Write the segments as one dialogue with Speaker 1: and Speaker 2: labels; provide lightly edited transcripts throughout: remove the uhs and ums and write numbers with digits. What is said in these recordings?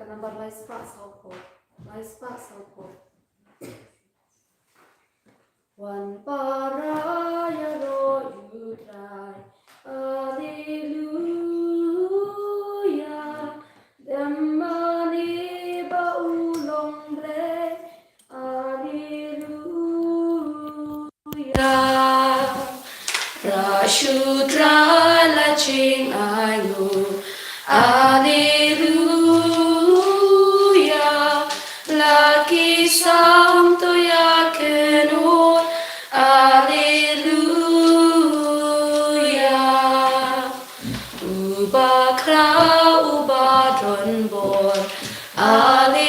Speaker 1: number lies pass out. One paraya ro you try. Hallelujah. Demani ba ulong bre. Hallelujah. Rashudra la ching ayu. Hallelujah. Laki santo ya kenur. Hallelujah. Ubakra ubadron bor. Hallelujah.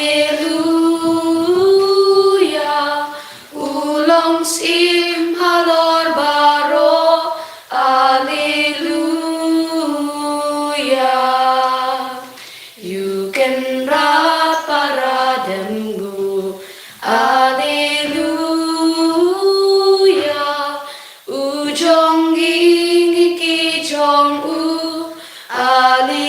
Speaker 1: Ulong sim halor baro. Hallelujah. You can rat parademgu. Hallelujah. Ujong gingi ki jong u. Hallelujah.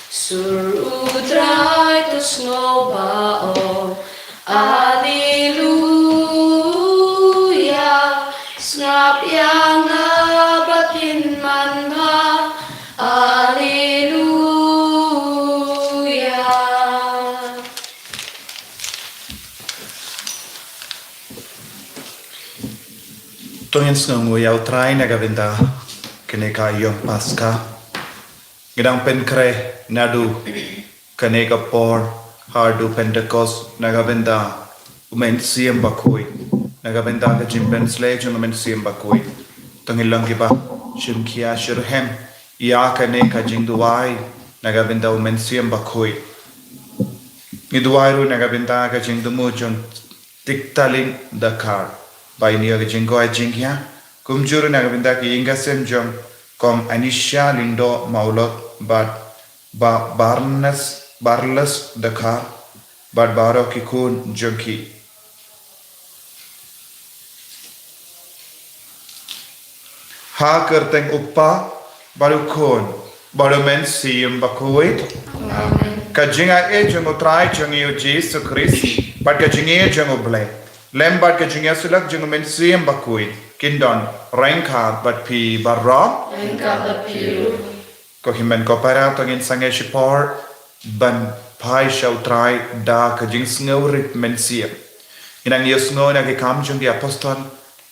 Speaker 1: Sur utray to snow baon. Hallelujah. Snap yang abatin man ha. Hallelujah.
Speaker 2: Tungin sengu yau try nagavinda keneka yom paska ngidang penkre nadu keneka por hardu pentecost nagavinda umen siem bakui nagavinda ka jimpen sledge umen siem bakui tungilang kiba shimkia shirhem ya keneka jingduai nagavinda umen siem bakui ngiduai ru nagavinda ka jingdumu jung tiktaling dakar by near the Jingo Jingia, Kumjuru Nagavinda ki Ingasem Jung, Com Anisha Lindo Maulot, but Barless Dakar, but Baro Kikun Junki. Ha Kerteng Uppa, Barukun, Barumen Siem Bakuit, Kajinga Ejung Utrai Jungi Jesus Christ, but Kajinga Jungo Blay. Lembat ke jingya sulak jung men siem bakui kindon rengkar bat pi barra ko himen ko para tongin sange shipor ban pai shau trai da ke jing sngorit men siem inang yes ngo na ke kam jung di apostol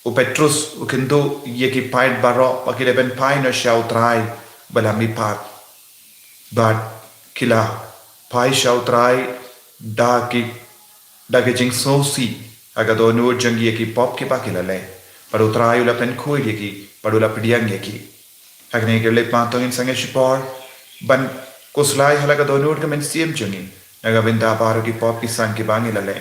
Speaker 2: u petrus u kindu ye ki pai barra akile ben pai no shau trai balami pat bat kila pai shau trai da ke jing so si agado nur jangi ki pop ki pakila le paru trayu la pen khoi ki paru la pidiang ki agne ke le pantong in sange shipor ban kuslai hala gado nur ke men siem jangi naga benda paru ki pop ki sang ki bangi la le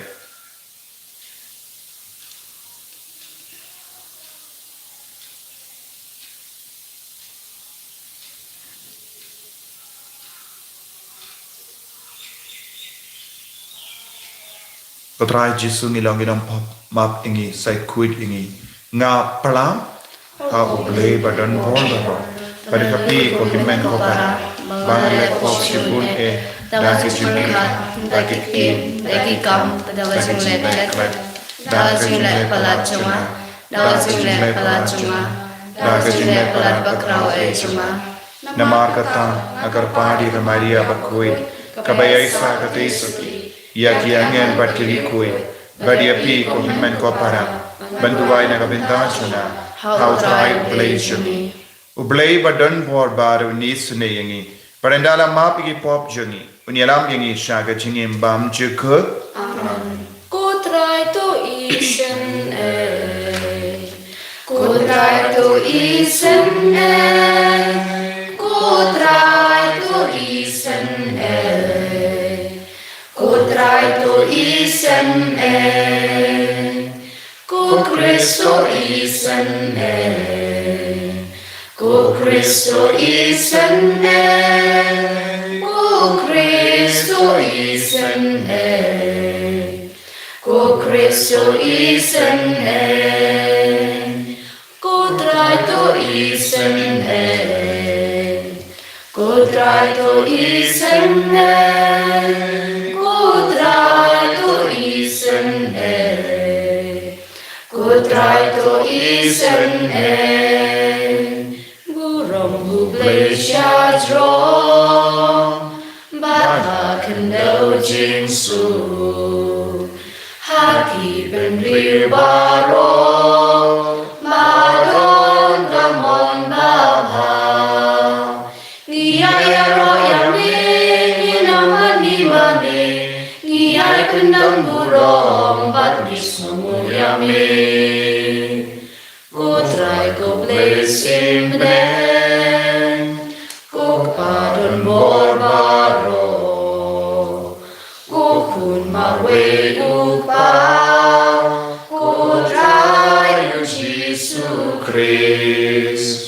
Speaker 2: Patrai Jisu ngilang ginang map ingi sai kuit ingi nga palam ha uble badan bol baro pada kapi ko himen ko para bangale ko sibun dasi juni daki kim daki kam dawa jingle pelak dawa jingle pelat cuma dawa jingle pelat cuma dawa jingle pelat bakrau cuma namar kata agar padi ke Maria bakui kabayai sa kate suki ya kiangan bat kiri kui badia pi ko himen ko para banduai na kabinta chuna how try play chuni ublei badan bor baru ni sune yangi parendala ma pi pop juni unyalam yangi shaga chingim bam chuk
Speaker 1: ko try to isen ko try to isen ko try to isen ko try to isen ko Kristo isen ko Kristo isen ko Kristo isen ko Kristo isen ko try to isen Cô trai tôi y sinh nè, cô trai tôi y sinh nè, cô trai tôi y sinh nè, bu rồng bu bê cha tròn, bát hà khăn đầu chính su, hát kỳ bên riu ba rô, ba đón ba mòn ba hà. Ngiyaya roya me, nginama ni mane, ngiyaya kendang burong, bat di sumuya me. Utrai ko blessing bnen, ko padon borbaro, ko kun mawe upa, ko trai yu Jesus Christ.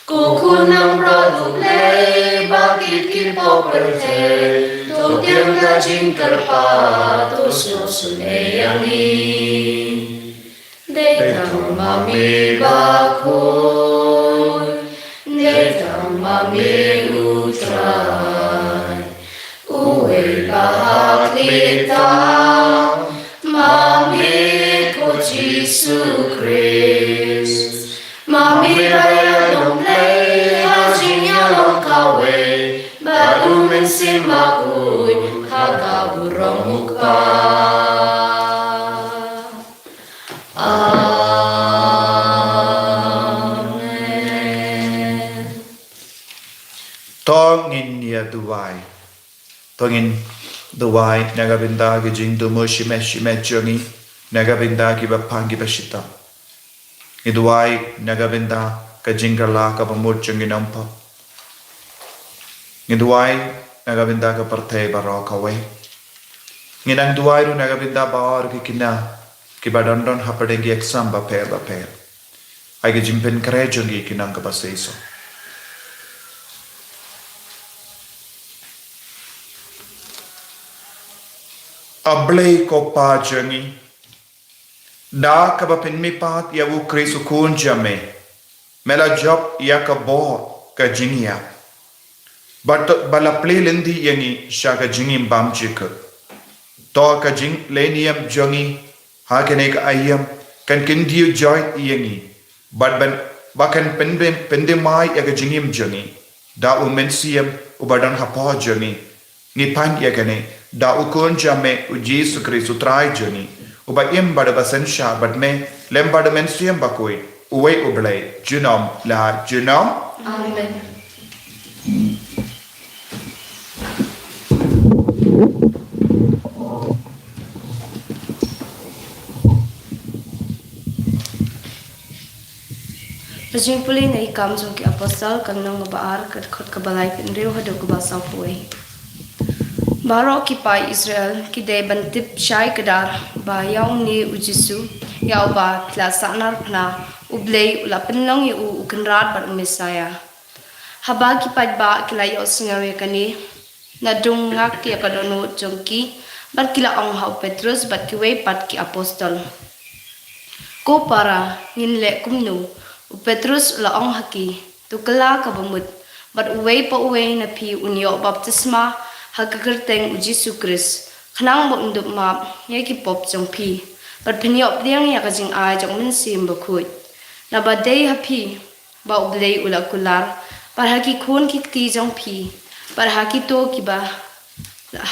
Speaker 1: Cô nằm rõ lúc lê, ba kít kít bó bật thề, tô tiếng ga chính cờ pa, tô sô sô nê yang ni. Đê thằng mà mê ba khôi, đê thằng mà mê u trai, u hê ba hạc lê ta, mà mê cô Jesus Christ. Mami raya dong lay, hajinya long kawe, baru mensim makui, haka burong mukpa. Amen.
Speaker 2: Tongin ya duwai. Tongin duwai nagabinda ki jing dumo shime jongi, nagabinda ki bapang ki bashita. Ngiduai nagabinda ka jingala ka pamur jongi nampa. Ngiduai nagabinda ka partay baro kawe. Nginang duai ru nagabinda baor ki kina ki badondon hapadengi exam baper. Ay ki jimpen kare jongi kinang ka basaiso. Ablay ko pa jongi. Da ka ba pinmi pat ya u krisu kun jame. Mela job ya ka bo ka jingia. But bala play lendi yangi sha ka jingim bam jika. To ka jing lenium jongi ha ka ayam kan kindiu joy yangi. But ban bakan pendemai ya ka jingim jongi. Da u mensiam u badan hapa jongi. Ni pan ya ka da u kun jame u Jesu Kristu trai jongi. Uba im bada basensha bad me lem bada mensiam bakui uwe ublay junom la junom.
Speaker 1: Amen.
Speaker 3: Rajing puli na ikam jong ki apostle kan nang baar kat khot kabalai kin reu hadu ko basa puai. Baro ki pai Israel ki de bantip shai kadar ba yaung ni ujisu yaw ba klasa nar na ublay ulapin lang yu ukenrat bar Messiah. Haba ki pai ba kilay osngawe kani na dungak ki akadono jongki bat kila ong hau Petrus bat ki way pat ki apostol. Ko para nginle kumnu u Petrus la ong haki tukala kabamut bat uway pa uway na pi unyo baptisma hagagerteng Jesu Christ khnang bo ndup map yaki pop jong pi bat phniop diang ya kajing ai jong min sim bakhui na ba dei ha pi ba ublei ulakular par haki khon ki ti jong pi par haki to ki ba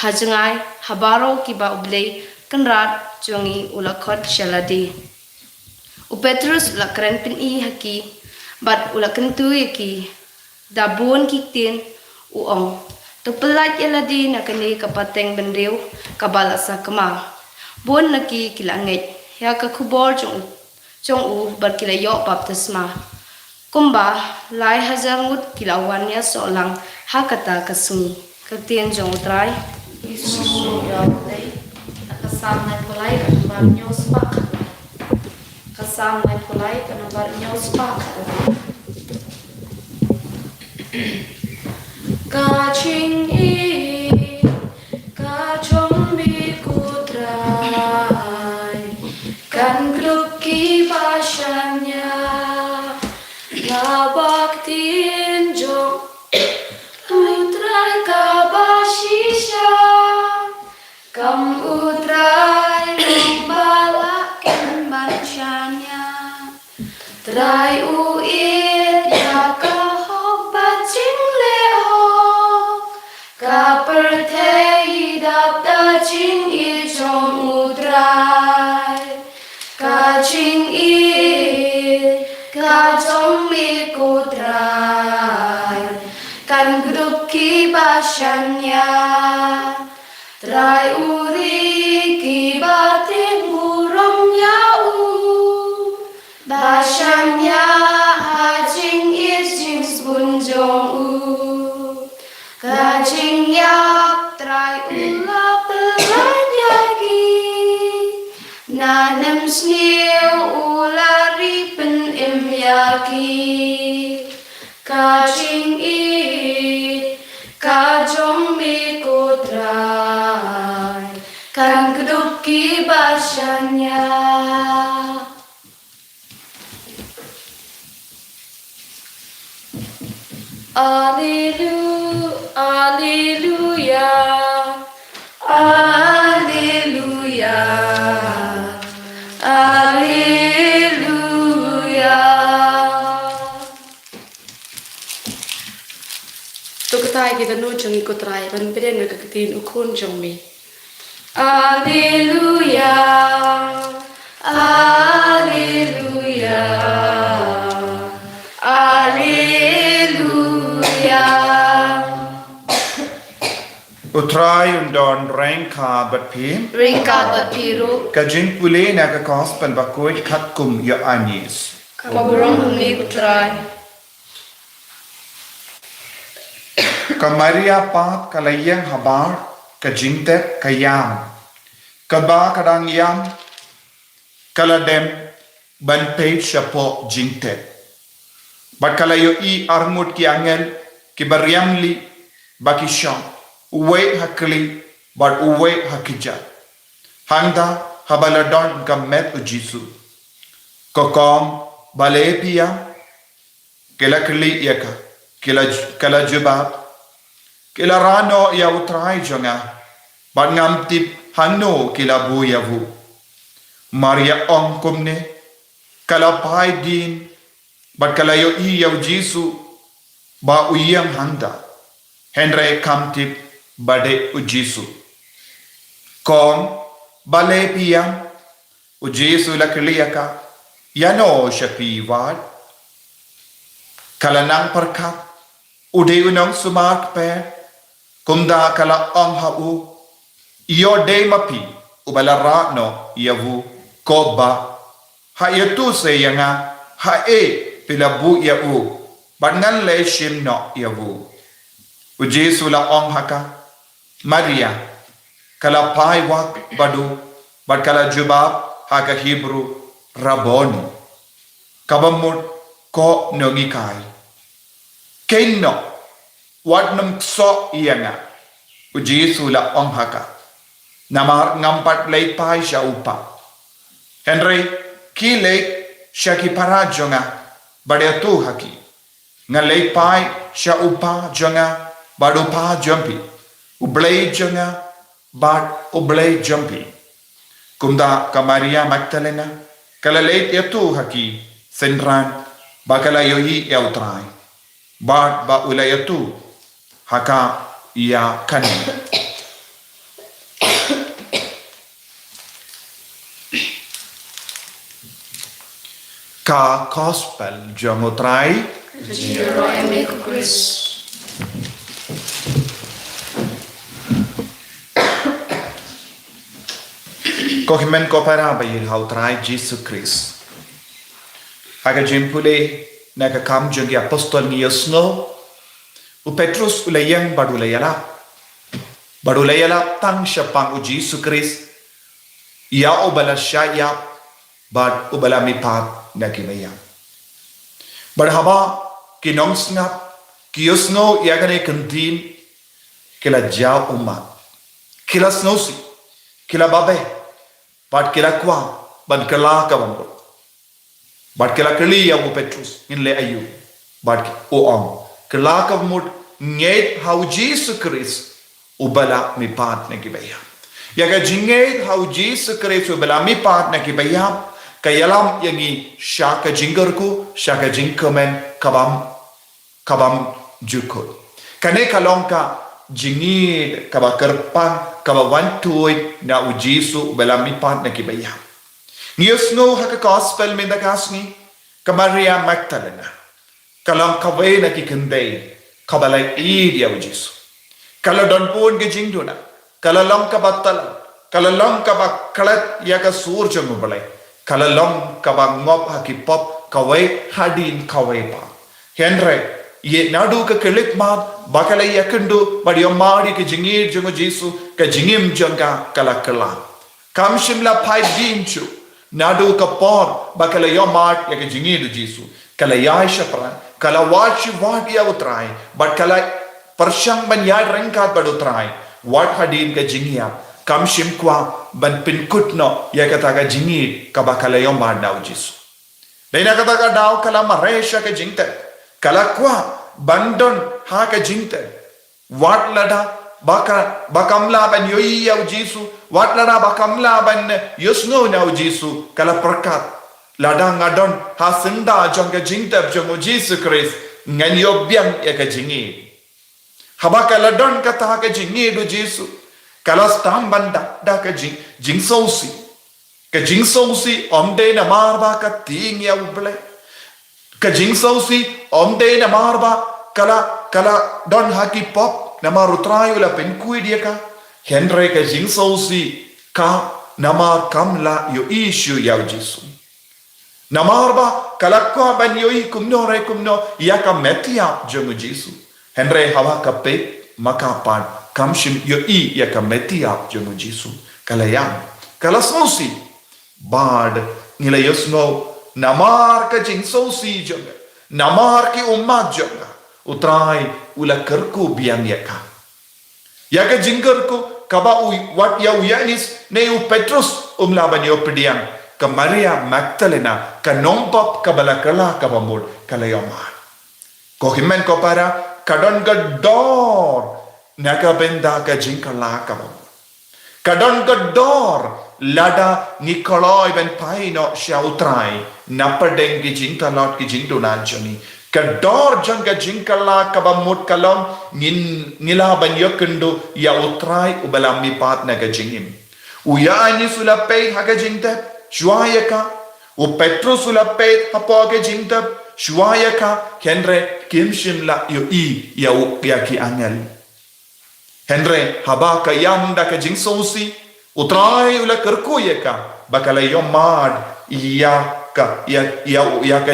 Speaker 3: hajangai habaro ki ba ublei kanrat jongi ulakhot shaladi u Petrus la kren pin i haki bat ulakan tu yaki dabon ki tin u ong to pelat yaladi na kani kapateng benriu kabala sa kama bon naki kilanget ya ka khubor chong u bar kilayo baptisma kumba lai hazangut kilawan ya solang hakata kasung katien jong trai
Speaker 1: Isu ya dei akasam na kulay kan bar nyos pa. Kasam na kulay kan bar nyos pa. Ka ching i ka chong bi kutrai kan grup ki basanya la baktin jong
Speaker 3: Rai u it ya ka hok ba ching le ho ka per the dap da ching i chong u trai ka ching i ka chong mi ko trai kan grup ki ba shanya trai uri ki ba ting urong ya u ba shanya ha jing is jing bun jong u ka jing yak trai u la pelanya ki na nem sneeu u la ri pen im ya ki ka jing i ka jong mi ko trai kan kedup ki ba shanya Alleluia, Alleluia, Alleluia. Tuk tai kita nu jong ikut rai, ban beden ke ketin ukun jong mi. Alleluia, Alleluia, Alleluia.
Speaker 2: Utrai undon rengka bat pi.
Speaker 3: Ringka bapiru,
Speaker 2: Ka jing pule na ka gospel bakoi khat kum ya anis.
Speaker 3: kaburong mi utrai.
Speaker 2: Ka Maria pat kalayang habar ka jingte kayam. Ka ba kadang yam kaladem ban page shapo jingte. Bat kalayo I armut ki angel ki baryamli bakisham. Uwe hakli but uwe hakija. Handa habaladon gamet ujisu. Kokom balepia kila kli yaka kila jubab kila rano ya utrai jonga but ngam tip hanno kila bu yavu. Maria ong kumne kala pai din but kala yo I yaw jisu ba uyang handa. Henry kam tip bade ujisu. Kong bale piyang ujisu lakliyaka yano shapi wad. Kalanang perkap ude unong sumak pe kumda kala ong hau iyo de mapi ubalara no yavu koba ha yatu se yanga ha e pilabu ya u bangan le shim no yavu. Ujisu la ong haka Maria kala pai wak badu bad kala jubab haka Hebrew raboni kabamut ko nogikai kenno wadnam so ianga Ujisu la ong haka namar ngampat lay pai sha upa Henry kile shaki parajonga badatu haki ngalay pai sha upa jonga badu pa jumpi ublay jonga bad ublay jumpi kumda ka Maria Magdalena kala late yatu haki senran bakala yohi yautrai bad ba ulayatu haka ya kani ka gospel jomotrai
Speaker 3: Jiro eme Chris.
Speaker 2: Kohimen ko para bayil hautrai Jesus Christ. Haga jimpule naga kam jungi apostol ni Yosno u Petrus ulayang badulayala tang syapang u Jesus Christ ya ubala syaya bad ubala mipat nakimaya badhaba kinong snap kiyosno yagane kantin kila jaw umat kila snosi kila babe bad kila kwa ban kala kabambo bad kila kali ya u Petrus inle ayu bad o om kala kabmut nget how Jesus Christ ubala mipat nakibaya yaga jinget how Jesus Christ ubala mipat nakibaya Kayalam yangi shaka jingerku, shaka jingkemen kabam jukut. Kane kalongka jingi kaba kerpan kaba wantui na ujisu belamipat na kibayam. Ngiyosno haka gospel mendagasni kamaria Magdalena. Kalang kaway na kikendey kabalay idia ujisu. Kaladon pun ke jingduna. Kalalong kabatala. Kalalong kabakalat yaga surjang ubalay. Kalalong kabangop hakipop kaway hadin kaway pa. Henry ye nadu ka kelit mat bakalay yakendu badiyomari ke jingir jungo jisu ka jingim janga kalakala. Kam shimla pai dinchu nadu ka por bakalay yomat yaga jingir jisu. Kalayay shapran kalawachi wadia utray but kalay persyang banyad rengkat badutray wat hadin ka jingia kam shim kwa ban pinkutno ya kata ka jingi ka bakalayo madnaw jisu dena kata ka daw kala maresha ka jingte kala kwa bandon ha ka jingte wat lada bakamla ban yoi yaw jisu wat lada bakamla ban yusno naw jisu kala perkat lada ngadon ha senda jong ka jingte jong jisu Christ ngan yobyang ya ka jingi haba kala don kata ka jingi do jisu kala stam banda da ka jing sausi omde na marba ka ting ya uble ka jing sausi omde na marba kala don haki pop na marutrayo la penkui dia ka henry ka jing sausi ka namar kamla yo issue ya jisu namarba kala ko ban yo kumno ya ka metia jomu jisu henry hawa ka pe makapan kamshim yo ya ka metia jomu jisu kala sausi bad nila yosno namar ka jing sausi jonga namar ki umma jonga utrai ula kerku biang yaka jingerku kaba wat ya uyanis ne u Petrus umlaban yo pediang ka Maria Magdalena ka nompap ka balakala ka bamul kalayoma ko himen ko para kadon ka dor naka benda ka jingkala ka bamul kadon ka dor lada Nikolai ben paino shautrai napadeng ki jingtalot ki jingdunan joni kador jangga jingkala kabamut kalong ngila ban yokundu ya utrai ubalami pat na gajingim uya ani sulapay haga jingtap shwayaka u Petrus sulapay hapo ga jingtap shwayaka henre kimshim la yo ya ki angel henre habaka yamda ka jingsosi utrai ula kerkuyaka bakala yomad ya ka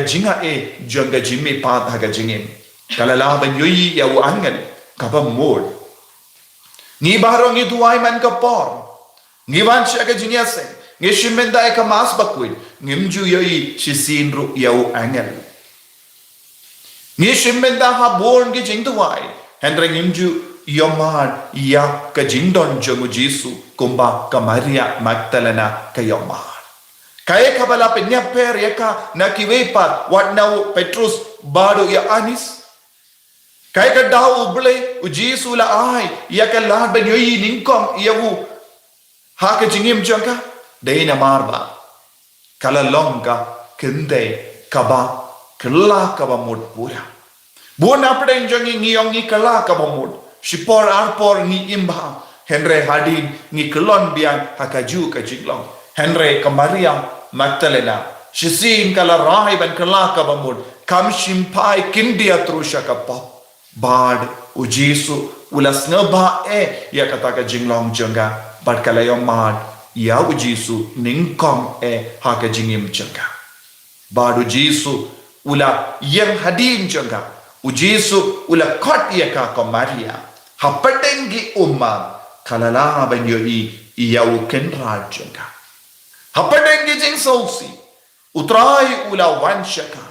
Speaker 2: jinga jonga jimmi pat haga jingim kalala ban yoi ya angel kabamod ni barong ituay man kapor ni vansha ka jinyase ni shimenda ka mas bakwid ngimju yoi shisinru ya angel ni shimenda ha born ki jingtuay hendra ngimju yomad ya ka jingdon jomu jisu kumba ka Maria Magdalena ka yomad kaya kabala penyaper yaka nakiwepat wat now Petrus bado ya anis kaya ka daw uble ujisu la ay yaka lahat ben yoyi ningkom yawu haka jingim jangka dayna marba kala longka kende kaba kala kaba mod pura buona peden jangi ngiyongi kala kaba mod shipor arpor ni imba henre hadin ni kelon biang hakaju ka jinglong henre ka Maria Magdalena shisin kala rahiban kala ka bamud kam shimpai kindia trusha ka pa bad ujisu ulas ngaba ya kata ka jinglong janga bad kala yomad ya ujisu ningkom haka jingim janga bad ujisu ula yang hadin janga ujisu ula kot ya ka Maria hapatengi umma kalala ban yoi yau kenra janga hapadengi jing sausi utrai ula wanshaka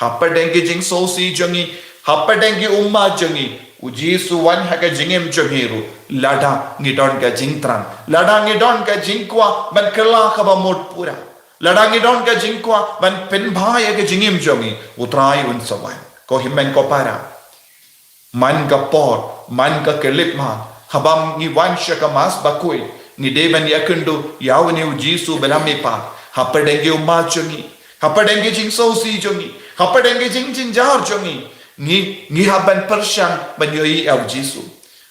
Speaker 2: hapadengi jing sausi jangi hapadengi umma jangi ujisu wan haka jingem jangiru lada ngidon ka jingtran lada ngidon ka jingkwa ban kala ka bamod pura lada ngidon ka jingkwa ban penbhaya ka jingem jangi utrai un sawan ko himmen ko para man ka por man ka kelipma habam ni wanshaka mas bakui ni devan yakundu yawni ujisu belami pa hapa dengi umma chungi hapa dengi jing sosi chungi hapa dengi jing jar chungi ngi haban persyang banyoi au jisu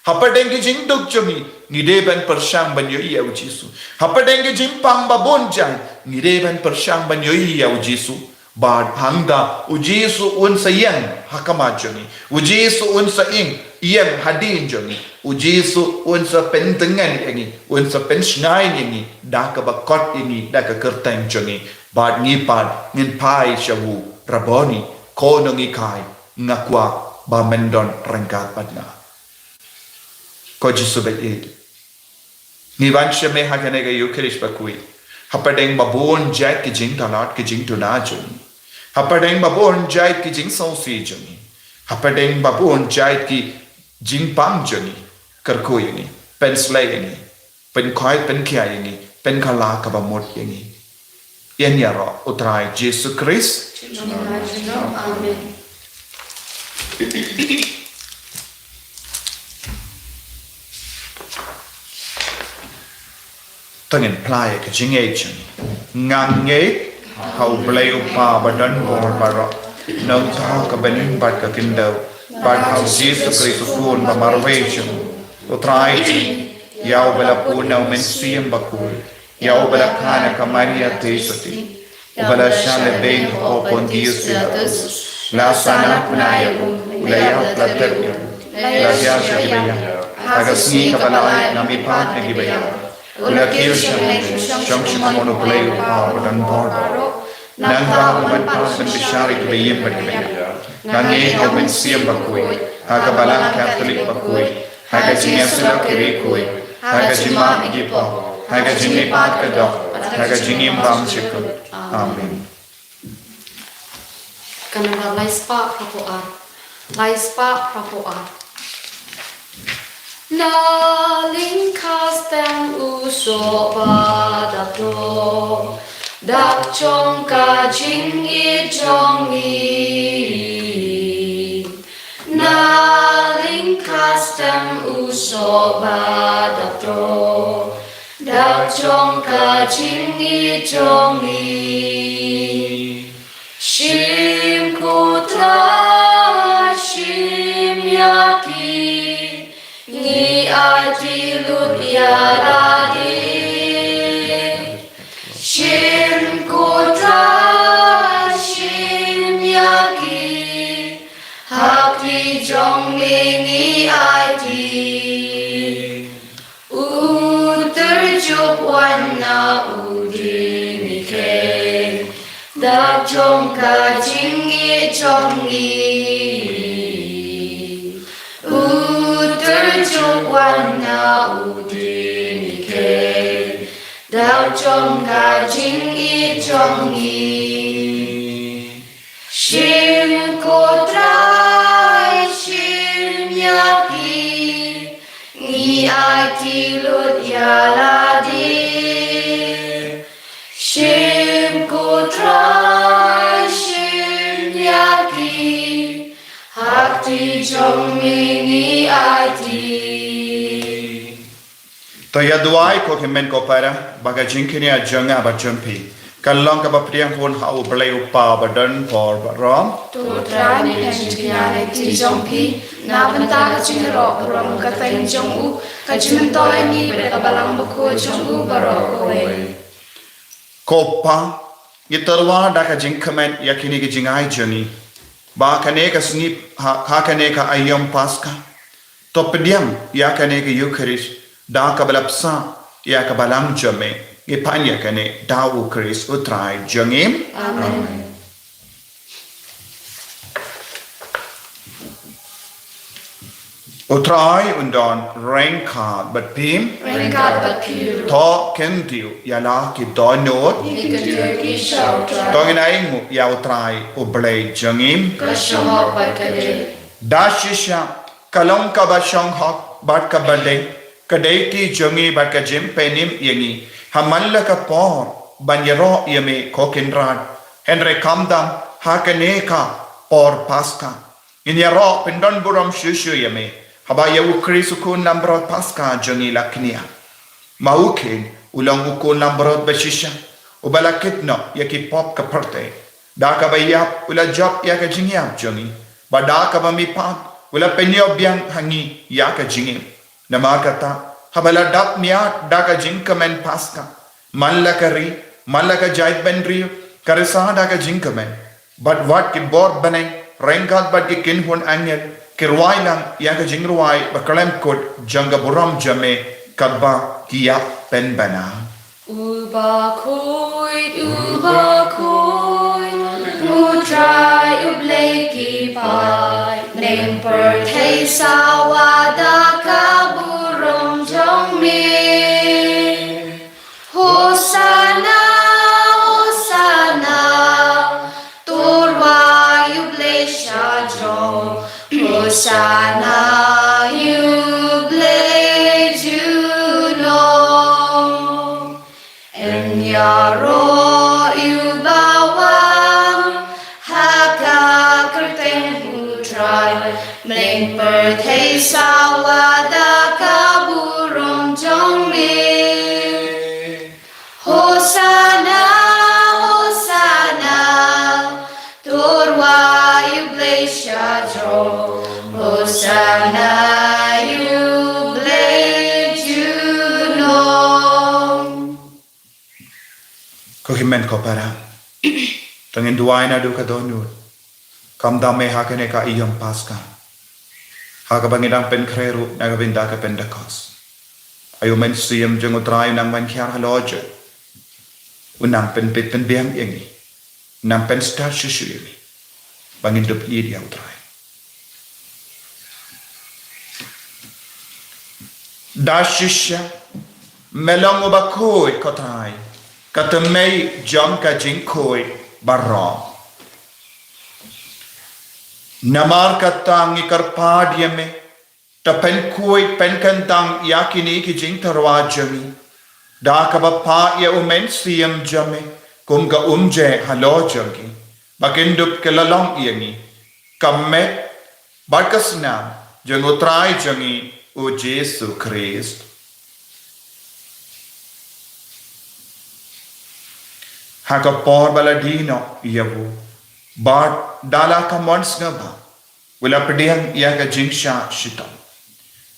Speaker 2: hapa dengi jing duk chungi ngi deban persyang banyoi au jisu hapa dengi jing pang babon jang ngi deban persyang banyoi au jisu bad hangda ujisu un sayang hakama chungi ujisu un saing iem hadin chungi ujisu un sa pentengan ini un sa pensnai ini dah ka bakot ini dah ka kerteng chungi bad ngi pad ngin pai shawu raboni ko ngi kai ngakwa ba mendon rengkat padna ko jisu bet ni vansha me hakane ga yukrish bakui hapadeng babon jai ki jing talat ki jing tu na chungi hapadeng babon jai ki jing sausi chungi hapadeng babon jai ki jing pang chungi kerko ini pen slay ini pen khoi pen kia ini pen khala ka ba mot ini yen ya ro utrai Jesus Christ
Speaker 1: Amen.
Speaker 2: tangin play ka jing agent ngang nge hau blay upa badan bor baro nang ta ka benin bat ka kindo bat hau Jesus Christ kun ba marvation utrai yau bela puna men siem bakul yau bela kana ka Maria tesati bela shale bein ho pondius pilatus la sana punaya ulaya platernya la ya shibaya agasni ka balai nami pat ne gibaya ula kirsham shamsham mono play dan bor nangga man pas ben bishari ke yem bagibaya nange ko men siem bakui aga bala catholic bakui aga jinya sila kiri kui aga jima igipo aga jini pat ka dok aga jini bam chikku amen
Speaker 1: Kananga laispa prapoa. Laispa prapoa. Na lingkas tem uso padato. Dak chong ka jing i chong i. Na lingkas tem uso padato. Dak chong ka jing i chong i. Shim kutra shim yaki ni ati lut yaradi shim kutra shim yaki haki jong ni ati uterjup wana udini ke Dak chong ka jing i chong i Uterjup wana udini ke Dak chong ka jing i chong i Shim kotrai shim yaki Ni ati lut yaladi Shim kotrai shim yaki Hakti chong ni ati
Speaker 2: to ya duai ko kemen ko para baga jinkini a janga ba jumpi kalong ka ba priang pon hau blay upa badan por rom
Speaker 3: Tu trai ni penjiyane ti jongpi na benta ka chingro rom ka tain jongu ka chimentoy ni ka balang bako jongu baro kowe
Speaker 2: kopa gitarwa da ka jinkmen yakini ki jingai jani ba kane ka snip ha kane ka ayom paska to pediam ya kane ka eucharist da ka balapsa ya ka balang jame ge panya kane dawu kris utrai jangim
Speaker 1: Amen.
Speaker 2: utrai undon ranka but pim
Speaker 1: Ringkat bakiru
Speaker 2: to kentiu ya la ki donot
Speaker 1: Ikaturki shautra
Speaker 2: to ngai mu ya utrai ublay jangim
Speaker 1: Kashomok bakade
Speaker 2: dashisha kalong ka ba shong hok bat ka badai kadai ki jangi bat ka jim penim yangi hamalla ka por banyaro yame kokinrad henre kamdam hakane ka por paska inyaro pindon buram shushu yame habaya ukrisukun lambrot paska jangi laknia maukin ulang ukun lambrot bashisha ubala kitno ya ki pop ka parte da ka bayap ula job ya ka jingyap jongi ba da ka ba mi pa ula penyo biang hangi ya ka jingim namar kata habala dap mia da ka jing kamen paska mallakari mallaka jait benri karisa da ka jing kamen but what ki bor banai rengat bat ki kin hun angel kirwai lang ya ka jing ruai ba kalem kot janga buram jame kabba kia pen bana
Speaker 1: Uba koi, utrai ubleki pai, nem per thei sawada kaburom jong me. Hosanna, Hosanna, turwa uble shajong, Hosanna uble juno. Yaro ubawang haka kerteng utrai mleng per thei sawada kaburom jong me. Hosanna, Hosanna, turwa uble shajong, Hosanna uble juno.
Speaker 2: ko himen ko para tangin duai na du ka donu kam dame hakane ka iyam paska haka bangidang pen kreru na ka binda ka pentecost ayo men siyam jeng utray nang man khyar haloje unang pen pit pen biang yengi nang pen star shishu yengi bangin dup yid yang utray da shisha melong ubakoi kotay katamay jam ka jingkoi barong namar katang ikarpad yame tapen koi pen kantang yakini ki jing tarwa jami da kabapa ya umen siyam jame kum ka umje halo jagi bakindup kelalong yangi kamme barkasna jangutray jangi o Jesu Christ haka por baladino yavu bar dala ka mons ngaba wala pediang ya ka jingsha shita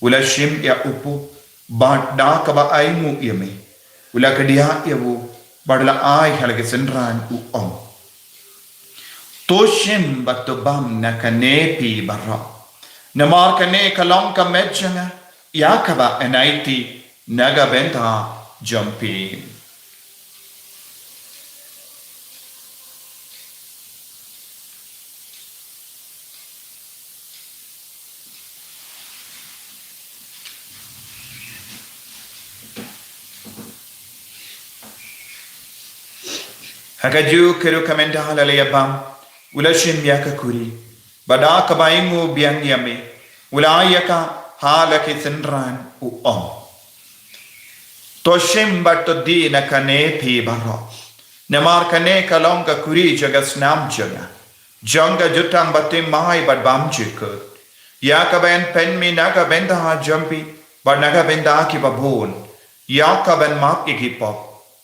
Speaker 2: wala shim ya upu bar da ka ba ai mu yame wala ka dia yavu badla ai halage senran u om to shim batobam na kanepi barra namar kane kalong ka mechanga ya ka ba enaiti naga benta jampi Hakaju keru kamenta halalaya bam ulashim yaka kuri bada kabaingu biang yame ulayaka halake senran u om toshim batto di nakane pi baro namar kane kalonga kuri jaga snam jaga janga jutang batte mai bad bam jikut yaka ben pen mi naga benda ha jampi bad naga benda ki babun yaka ben mak ikipop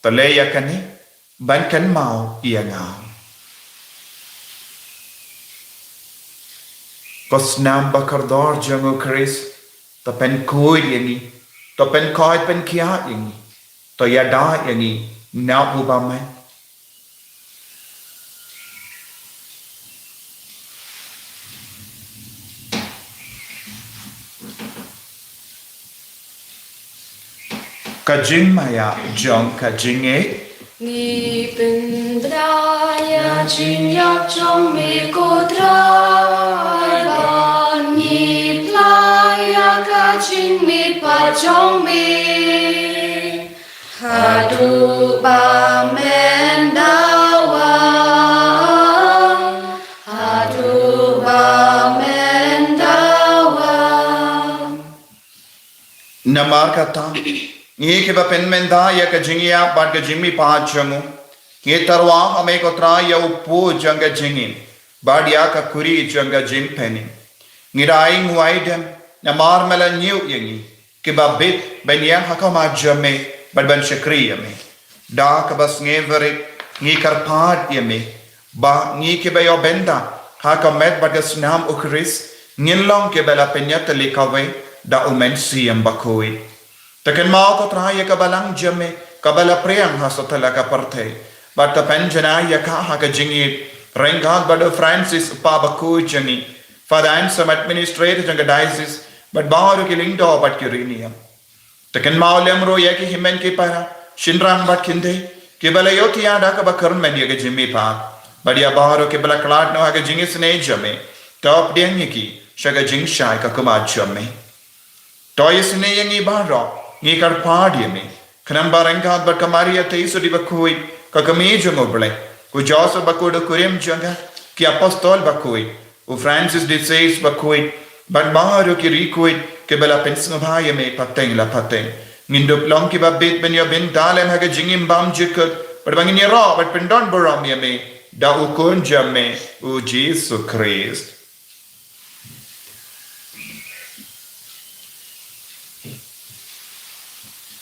Speaker 2: tale yakane ban kan mau ia ngau kos nam bakar dor jango Chris to pen koi yangi to pen koi pen kia yangi to yada yangi na ubame kajing maya jong kajing
Speaker 1: Ni pendraya jinyak trong mi kodrai ban ni playa ka jing mi pa trong mi hadu ba mendawa hadu ba mendawa
Speaker 2: namar kata ये के बपेन में दा या कजिंगिया बात कजिंगी पाँच जंगु ये तरवा हमें को त्रा या उपो जंग जिंगी बात या का कुरी जंग जिंग पेनी निराई nguaidem namar mela new yangi ke babit ben yang hakama jame bad ban shakriya me da ka bas ngeverik ngi karpat yemi ba ngi ke bayo benda ha ka met bagas nam o Chris ngin long ke bela penyat le kawe da umen siam bakoi taken mau ko traya ka balang jame ka bala priang ha sotala ka parte but ka penjana ya ka ha ka jingi rengal bado Francis pa bakoi jani for the answer administrator janga diocese but baharu ke lindo but kiriniam taken mau lemro ya ki himen ke para shinran bat kinde ke bala yoti ada ka bakar men ya ke jimi pa badia baharu ke bala klat no ha ke jingi sne jame top den ki shaga jing shai ka kuma jame toyes ne yangi baro ngi kar paadi me khnam baranga bat kamaria teiso di bakoi ka kami jomoble ku joso bakodo kurem janga ki apostol bakoi u Francis de says bakoi but baharu ki rikoi ke bala pensno bhai me pateng la pateng ngindo plong ki babet ben yo ben dalem ha ke jingim bam jikut but bangin ni ro but pendon boram ye me da u kun jame u Jesus Christ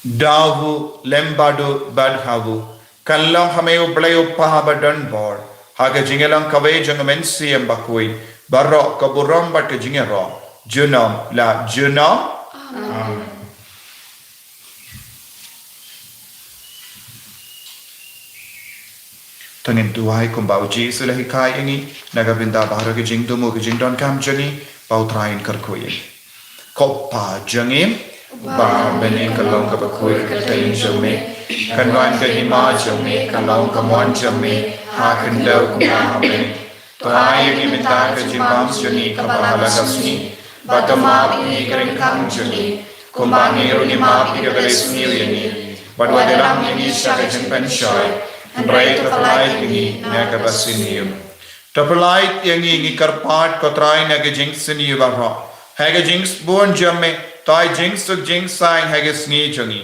Speaker 2: Davu lembadu badhavu kallang hameo blayo pahabadan bor haga jingelang kawe jangamen siem bakui barok kaburam bat jingero junam la junam amen tangin tuai kumbau ji sulahi kai ini nagabinda bahara ke jingdumu ke jingdon kam jani pau train karkoye koppa jangim ba bene kalong ka bakoi ka tain jame kanwan ka hima jame kalong ka mon jame ha kandau ka me pai ni mita ka jimam jani ka bahala kasni batama ni kring kam jani kumbani ro ni ma pi ka resni ni badwa dalam ni sa ka jimpan shoy brai ka palai ni na ka basini tapalai yang ni karpat ko trai na ka jingsini ba ro ha ka jings bon jame tai jing suk jing sai hages ni jungi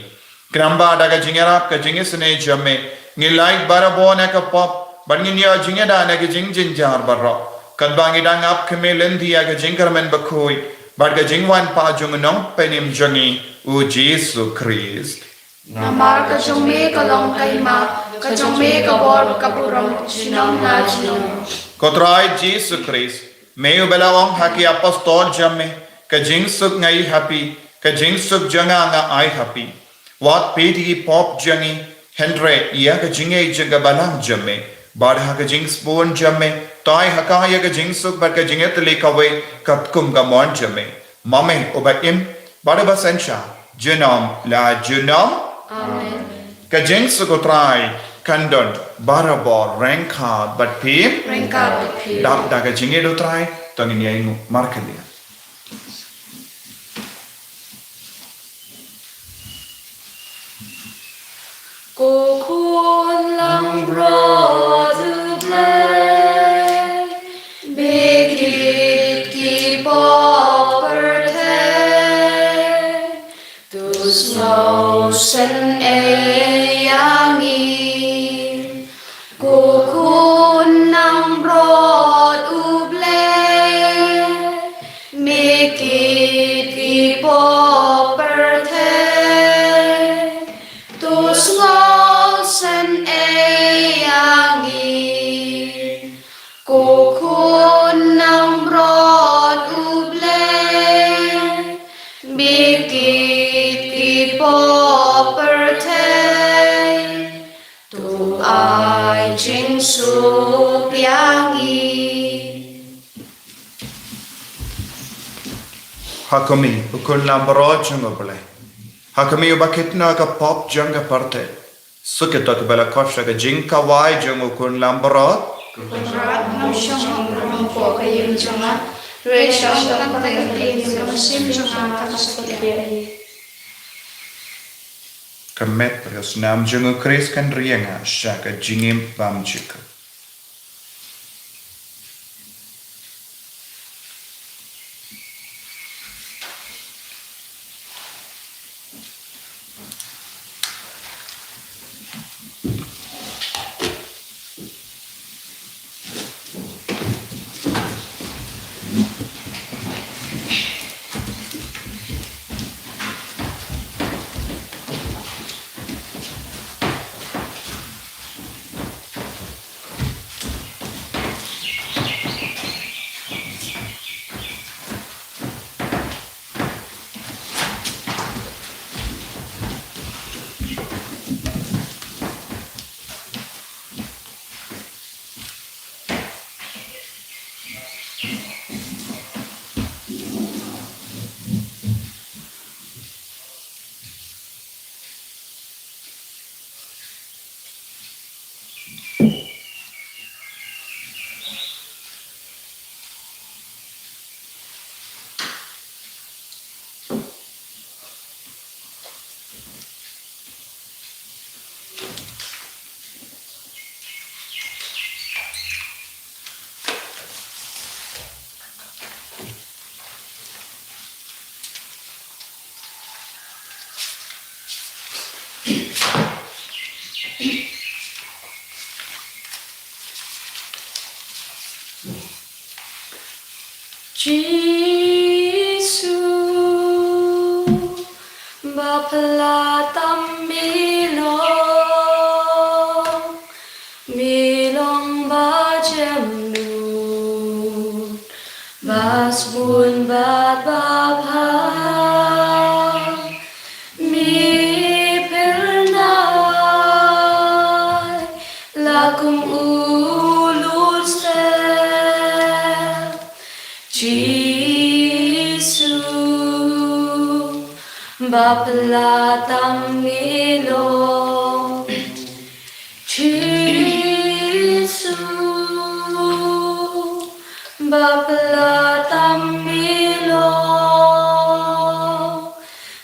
Speaker 2: gramba daga jingera ka jingis ne jamme ngi like barabona ka pop bangin ya jingeda na ka jing jing jar barra kad bangi dang ap khme lendi ya ka jingar men bakoi bad ka jingwan pa jung nong penim jungi u Jesus Christ
Speaker 3: namar ka jongme ka long kai ma ka jongme ka bor ka puram chinam na chinam
Speaker 2: kotrai Jesus Christ meu belawang haki apostol jamme ka jing suk ngai happy ka jing suk janga nga ai happy wat pedi pop jangi hendre ya ka jinge jaga balang jamme bad ha ka jing spoon jamme tai haka ya ka jing suk bad ka jinge tele kawe kat kum ga mon jamme mame obaim bad ba sensha junam la junam
Speaker 1: Amen.
Speaker 2: ka jing suk try kandon barabor ranka but pim
Speaker 3: rengkar pi
Speaker 2: dak da ka jinge do try tangin ya inu markelia
Speaker 1: Cô khuôn lăng rõ dư ble Bê kịp kỳ bó bờ thế Tu snow sân e yang y Cô khuôn lăng rõ u ble Bê kịp kỳ bó bờ thế Tu snow sen e yang i cô khôn nam rod u ble bi ki po per te tu ai jing su yang i
Speaker 2: hakami ukun lambro jungole hakami ubakitna ka pop janga parte suketa ka bela kosha ka jinka wai jungu kun lambro
Speaker 3: rat nam shang ram po ka yim changa re shang tam ta ka tin sim sim changa ta ka sakya
Speaker 2: kamet res nam jungu kris kan rienga shaka jingim bam chika
Speaker 3: Jesus, Bapla Milong, Milong Bajemnu, Basbun Bad Babha, Mi Pernai, Lakum Ulul Stel, Jesus, Bapla Tamilong, Jesus, Bapla Tamilong,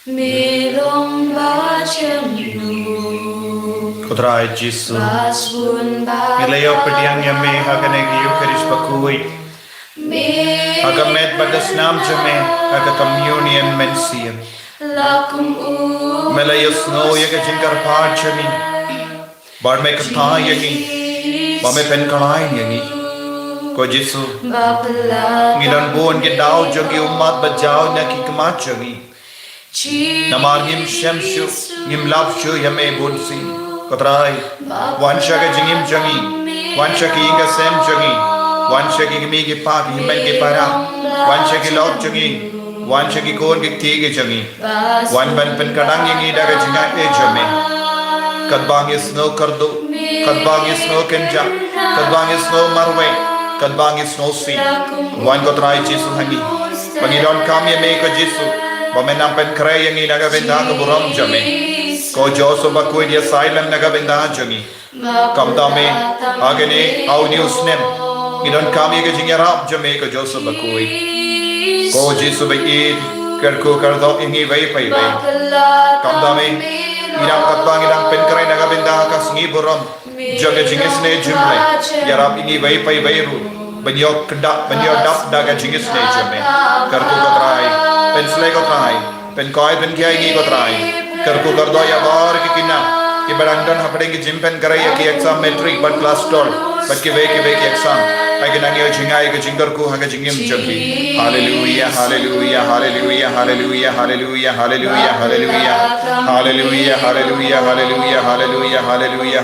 Speaker 3: Milong Bajemnu,
Speaker 2: Kutrai Jesu.
Speaker 3: Basbun Bad
Speaker 2: Ilayo pediang yame hagane ki Eucharist bakui. Agamet bagas nam jame aga communion mensiam.
Speaker 3: Lakum
Speaker 2: Melayo snow yaga jingar pa jami. Bar me kata yangi. Ba me pen kalai yangi. Ko Jesu.
Speaker 3: Bapla
Speaker 2: Ngilan buon ke dao jogi umat bajao na ki kamat jogi. Namar ngim shamshu ngim lapshu yame bunsi. Kutrai. Wansha ke jingim jangi. Wansha ki inga sem jangi. Wansha ki mi ki pa ki himen ki para. Wansha ki laut jangi. Wansha ki kon ki tige jangi. Wan ban pen kadang yangi daga jinga e jame. Kadbang is no kardo. Kadbang is no kenja. Kadbang is no marwe. Kadbang is no si. Wan kutrai Jesu hangi. Panginoon kami may ko Jesu. Bamenang pen kray yangi daga benda ko buram jame. Ko Joso bakuy dia silent naga benda jangi. Kamdame agane au news nem. Idon kami ke jingarap jame ko Joso bakuy. Ko Jesu bayi kerku kerdo ingi vai pai vai. Kamdame idang katbang idang pen kray naga benda ka singi buram. Jaga jingis ne jumle. Yarap ingi vai pai vai ru. Banyo kedak banyo dap daga jingis ne jame. Kerku ko try. Pen slay ko try. Pen koi pen kiai ingi ko try. Kerku kerdo ya bar ki kina. Ki barangdan hapde ki jim pen karai ki exam metric but class 12. But ki ve ki exam. Ai ki nangyo jingai ki jingar ku haga jingim jabli. Hallelujah, hallelujah, hallelujah, hallelujah, hallelujah, hallelujah, hallelujah. Hallelujah, hallelujah, hallelujah, hallelujah, hallelujah,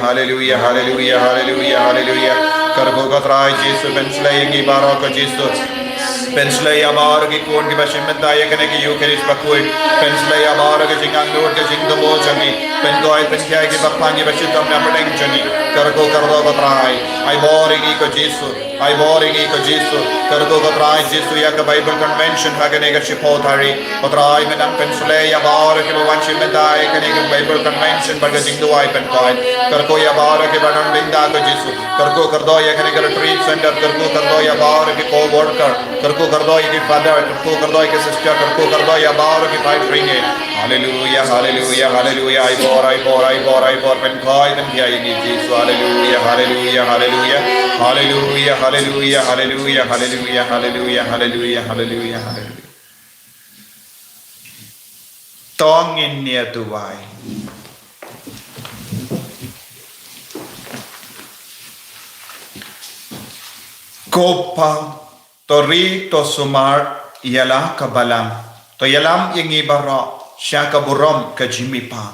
Speaker 2: hallelujah, hallelujah, hallelujah, hallelujah. Kerku ko try Jesu pen slay ki baro ko Jesu. Penslay amar ki kon ki bashim daya kane ki Eucharist bakui. Penslay amar ki jingang lord ki jing damo jami. Pen koi pen kya ki bakpani bashim dam na padeng jami. Karko kardo batrai. Ai boring ko Jesu. Ai boring ko Jesu. Karko batrai Jesu ya ka Bible convention hagane ka shipothari. Batrai menang penslay amar ki bashim daya kane ki Bible convention baga jing duai pen koi. Karko ya amar ki badan binda ko Jesu. Karko kardo ya kane ka retreat center. Karko kardo ya amar ki co-worker. Karko kardo ki father. Karko kardo ki sister. Karko kardo ya amar ki fight ringe. Hallelujah, hallelujah, hallelujah. Ai bor pen koi pen kya ini Jesu. Hallelujah, hallelujah, hallelujah, hallelujah, hallelujah, hallelujah, hallelujah, hallelujah, hallelujah, hallelujah, hallelujah. Tongin niya tuwai. Kopa tori to sumar yala kabalam. To yalam yung ibara siya kaburom kajimipa.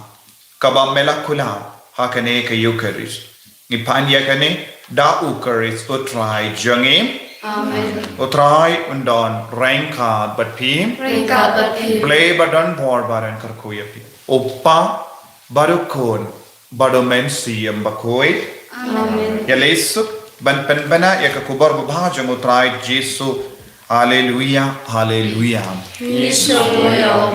Speaker 2: Kabamela kulam hakane ka Eucharist. Ngipanya kane da Eucharist utray jangim.
Speaker 3: Amen.
Speaker 2: Utray undon rengka batpi.
Speaker 3: Ringkat bati.
Speaker 2: Play badan bor baran karkuyapi. Uppa barukon badomen siyam bakoy.
Speaker 3: Amen.
Speaker 2: Yalesuk ban penbana yakakubar babhajang utray Jesu. Hallelujah, hallelujah.
Speaker 3: Hallelujah,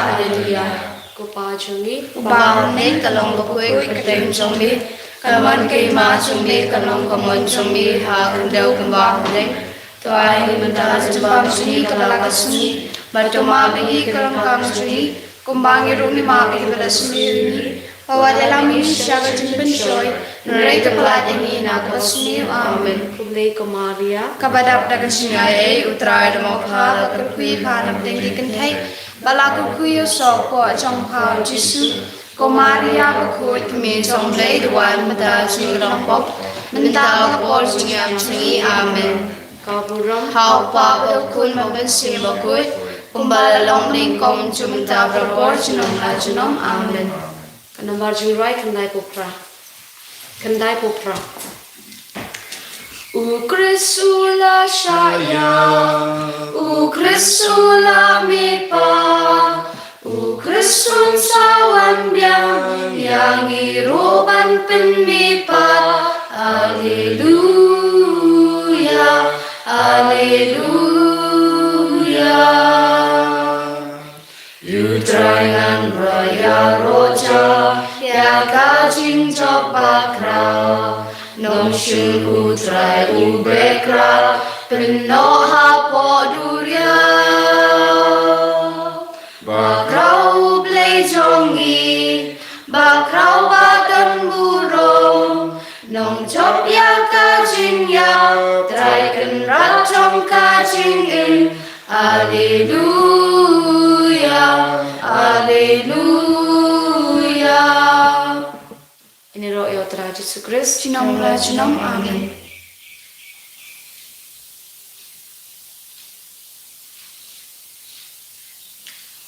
Speaker 3: hallelujah. Kupajungi, upamne kalong bakoy kateng jombi, kalman kay ma jombi, kalong kamon jombi, hagundaw kambahne. To ay mandala jabam jombi kalalakasni, batoma bigi kalong kamjuni, kumbangi runi ma bigi balasni. Pawadalang siya kajimpen shoy, nuray kapaladini na kasni. Amen.
Speaker 1: Kumlay ko Maria.
Speaker 3: Kabadap dagan singay utray mo phala kapwi phanap dengi kantay bala ko kuyo so ko chong pha Jesu Ko Maria bakut kami trong lấy duan mata chi rong pop. Menta kapol singam singi amen.
Speaker 1: Kau burung
Speaker 3: Hau pa bakun maben sim bakut. Kumbala long ning kom chum ta bakor chinom la chinom amen.
Speaker 1: Kanambar jingrai kandai pupra. Kandai pupra.
Speaker 3: U Krisula Shaya, U Krisula Mipa, U Krisun Sawan Biang, yang iruban pen mipa. Alleluia, Alleluia. Yutrangan Raya Roja, ya kajing Jopakra. Nong shin utrai ubekra peno hapo duria bakrau blei jongi bakrau badan burung nong chop ya kajing ya trai ken rat trong kajing in Alleluia Alleluia.
Speaker 1: Ini roh yo Yesus Kristus.
Speaker 3: Chinom la chinom amen.